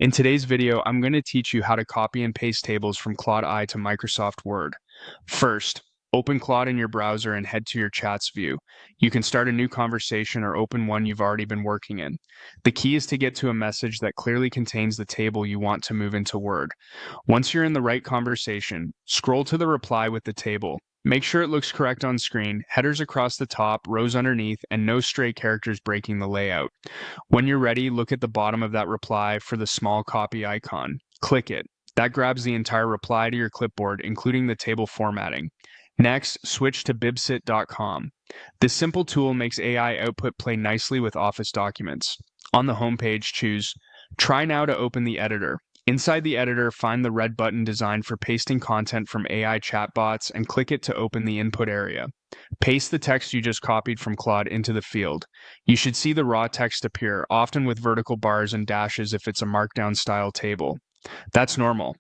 In today's video, I'm going to teach you how to copy and paste tables from Claude AI to Microsoft Word. First, open Claude in your browser and head to your chats view. You can start a new conversation or open one you've already been working in. The key is to get to a message that clearly contains the table you want to move into Word. Once you're in the right conversation, scroll to the reply with the table. Make sure it looks correct on screen, headers across the top, rows underneath, and no stray characters breaking the layout. When you're ready, look at the bottom of that reply for the small copy icon. Click it. That grabs the entire reply to your clipboard, including the table formatting. Next, switch to Bitcit.com. This simple tool makes AI output play nicely with Office documents. On the homepage, choose Try Now to open the editor. Inside the editor, find the red button designed for pasting content from AI chatbots and click it to open the input area. Paste the text you just copied from Claude into the field. You should see the raw text appear, often with vertical bars and dashes if it's a markdown style table. That's normal.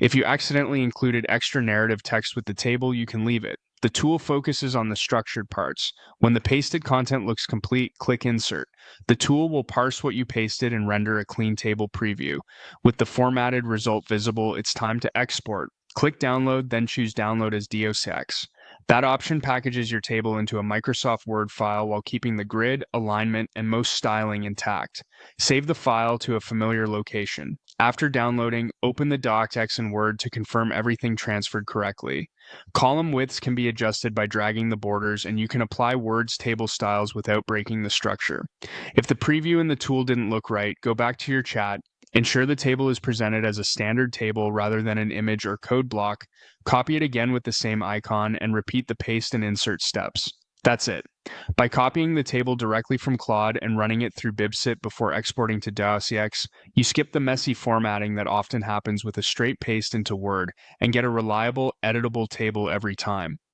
If you accidentally included extra narrative text with the table, you can leave it. The tool focuses on the structured parts. When the pasted content looks complete, click Insert. The tool will parse what you pasted and render a clean table preview. With the formatted result visible, it's time to export. Click Download, then choose Download as docx. That option packages your table into a Microsoft Word file while keeping the grid, alignment, and most styling intact. Save the file to a familiar location. After downloading, open the docx in Word to confirm everything transferred correctly. Column widths can be adjusted by dragging the borders, and you can apply Word's table styles without breaking the structure. If the preview in the tool didn't look right, go back to your chat. Ensure the table is presented as a standard table rather than an image or code block. Copy it again with the same icon and repeat the paste and insert steps. That's it. By copying the table directly from Claude and running it through Bitcit before exporting to docx, you skip the messy formatting that often happens with a straight paste into Word and get a reliable, editable table every time.